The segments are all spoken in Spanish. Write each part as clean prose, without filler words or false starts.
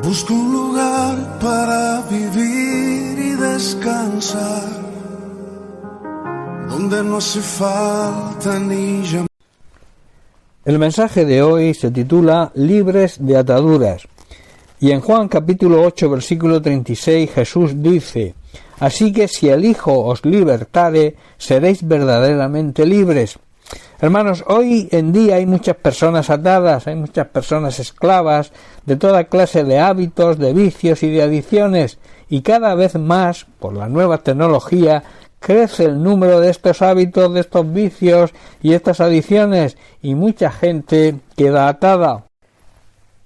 Busco un lugar para vivir y descansar, donde no hace falta ni llamar. El mensaje de hoy se titula Libres de ataduras. Y en Juan capítulo 8 versículo 36 Jesús dice: Así que si el Hijo os libertare, seréis verdaderamente libres. Hermanos, hoy en día hay muchas personas atadas, hay muchas personas esclavas de toda clase de hábitos, de vicios y de adicciones, y cada vez más, por la nueva tecnología, crece el número de estos hábitos, de estos vicios y estas adicciones, y mucha gente queda atada.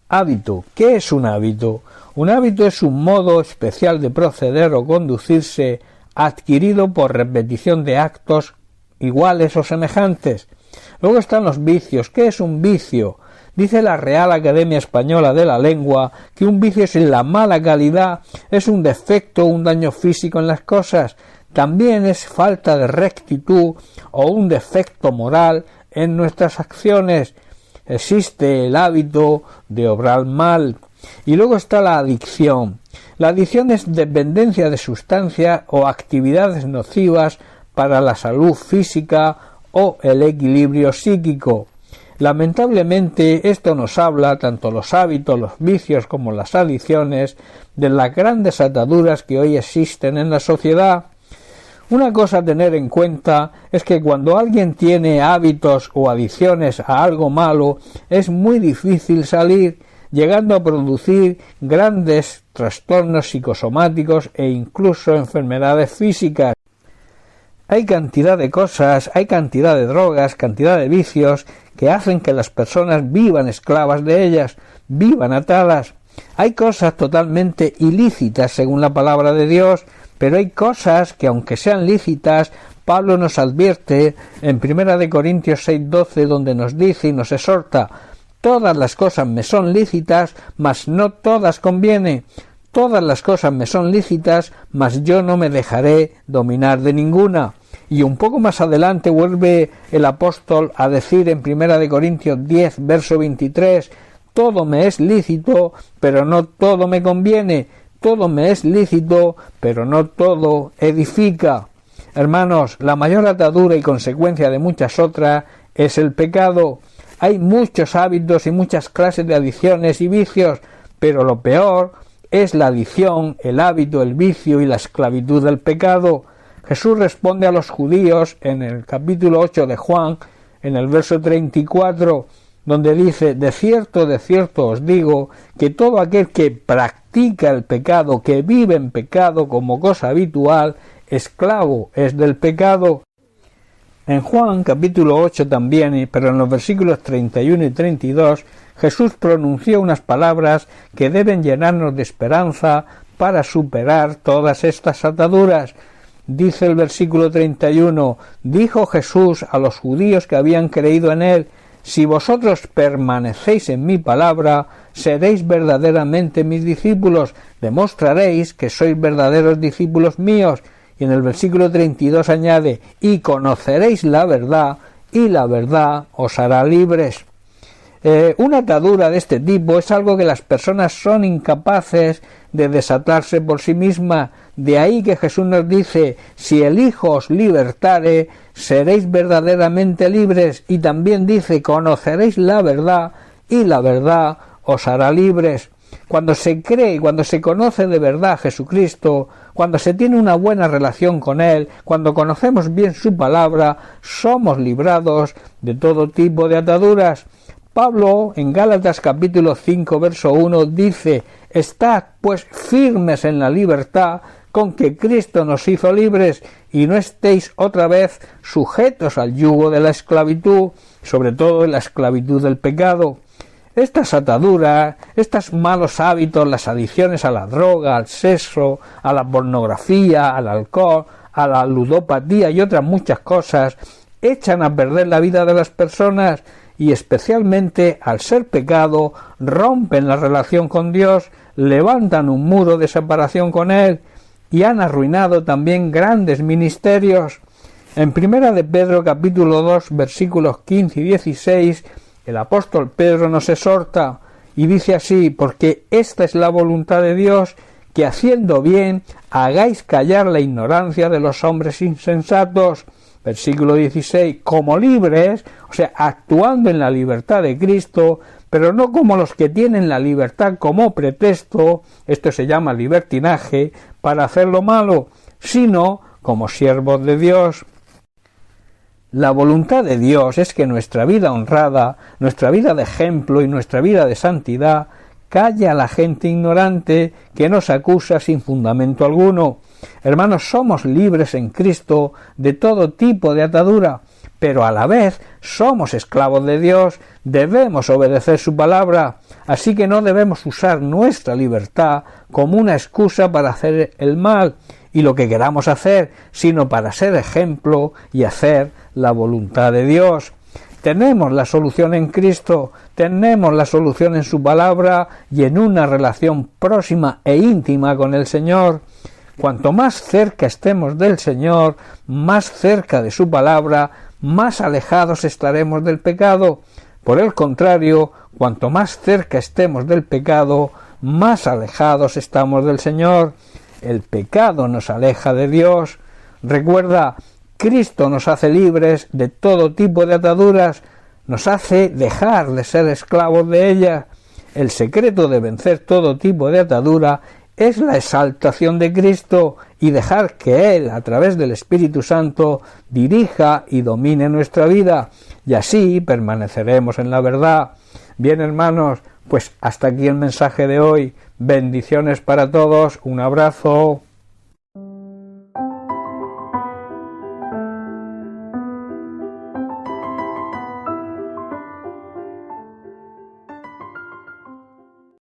Hábito. ¿Qué es un hábito? Un hábito es un modo especial de proceder o conducirse adquirido por repetición de actos iguales o semejantes. Luego están los vicios. ¿Qué es un vicio? Dice la Real Academia Española de la Lengua que un vicio es la mala calidad, es un defecto o un daño físico en las cosas. También es falta de rectitud o un defecto moral en nuestras acciones. Existe el hábito de obrar mal. Y luego está la adicción. La adicción es dependencia de sustancias o actividades nocivas para la salud física o el equilibrio psíquico. Lamentablemente esto nos habla, tanto los hábitos, los vicios como las adicciones, de las grandes ataduras que hoy existen en la sociedad. Una cosa a tener en cuenta es que cuando alguien tiene hábitos o adicciones a algo malo, es muy difícil salir, llegando a producir grandes trastornos psicosomáticos e incluso enfermedades físicas. Hay cantidad de cosas, hay cantidad de drogas, cantidad de vicios que hacen que las personas vivan esclavas de ellas, vivan atadas. Hay cosas totalmente ilícitas según la palabra de Dios, pero hay cosas que, aunque sean lícitas, Pablo nos advierte en 1 Corintios 6:12, donde nos dice y nos exhorta: todas las cosas me son lícitas, mas no todas conviene. Todas las cosas me son lícitas, mas yo no me dejaré dominar de ninguna. Y un poco más adelante vuelve el apóstol a decir en 1 Corintios 10, verso 23, todo me es lícito, pero no todo me conviene. Todo me es lícito, pero no todo edifica. Hermanos, la mayor atadura y consecuencia de muchas otras es el pecado. Hay muchos hábitos y muchas clases de adicciones y vicios, pero lo peor es la adicción, el hábito, el vicio y la esclavitud del pecado. Jesús responde a los judíos en el capítulo 8 de Juan, en el verso 34, donde dice: de cierto os digo, que todo aquel que practica el pecado, que vive en pecado como cosa habitual, esclavo es del pecado. En Juan capítulo 8 también, pero en los versículos 31 y 32, Jesús pronunció unas palabras que deben llenarnos de esperanza para superar todas estas ataduras. Dice el versículo 31, dijo Jesús a los judíos que habían creído en él: si vosotros permanecéis en mi palabra, seréis verdaderamente mis discípulos, demostraréis que sois verdaderos discípulos míos. Y en el versículo 32 añade: y conoceréis la verdad, y la verdad os hará libres. Una atadura de este tipo es algo que las personas son incapaces de desatarse por sí mismas. De ahí que Jesús nos dice: si el Hijo os libertare, seréis verdaderamente libres. Y también dice: conoceréis la verdad, y la verdad os hará libres. Cuando se cree, cuando se conoce de verdad a Jesucristo, cuando se tiene una buena relación con Él, cuando conocemos bien su palabra, somos librados de todo tipo de ataduras. Pablo, en Gálatas capítulo 5, verso 1, dice: estad pues firmes en la libertad con que Cristo nos hizo libres, y no estéis otra vez sujetos al yugo de la esclavitud, sobre todo en la esclavitud del pecado. Estas ataduras, estos malos hábitos, las adicciones a la droga, al sexo, a la pornografía, al alcohol, a la ludopatía y otras muchas cosas, echan a perder la vida de las personas y especialmente al ser pecado rompen la relación con Dios, levantan un muro de separación con Él y han arruinado también grandes ministerios. En 1 de Pedro capítulo 2 versículos 15 y 16 el apóstol Pedro nos exhorta: y dice así: porque esta es la voluntad de Dios, que haciendo bien hagáis callar la ignorancia de los hombres insensatos. Versículo 16, como libres, o sea, actuando en la libertad de Cristo, pero no como los que tienen la libertad como pretexto, esto se llama libertinaje, para hacer lo malo, sino como siervos de Dios. La voluntad de Dios es que nuestra vida honrada, nuestra vida de ejemplo y nuestra vida de santidad calle a la gente ignorante que nos acusa sin fundamento alguno. Hermanos, somos libres en Cristo de todo tipo de atadura, pero a la vez somos esclavos de Dios, debemos obedecer su palabra, así que no debemos usar nuestra libertad como una excusa para hacer el mal y lo que queramos hacer, sino para ser ejemplo y hacer la voluntad de Dios. Tenemos la solución en Cristo, tenemos la solución en su palabra y en una relación próxima e íntima con el Señor. Cuanto más cerca estemos del Señor, más cerca de su palabra, más alejados estaremos del pecado. Por el contrario, cuanto más cerca estemos del pecado, más alejados estamos del Señor. El pecado nos aleja de Dios. Recuerda, Cristo nos hace libres de todo tipo de ataduras, nos hace dejar de ser esclavos de ellas. El secreto de vencer todo tipo de atadura es la exaltación de Cristo y dejar que Él, a través del Espíritu Santo, dirija y domine nuestra vida, y así permaneceremos en la verdad. Bien, hermanos, pues hasta aquí el mensaje de hoy. Bendiciones para todos, un abrazo.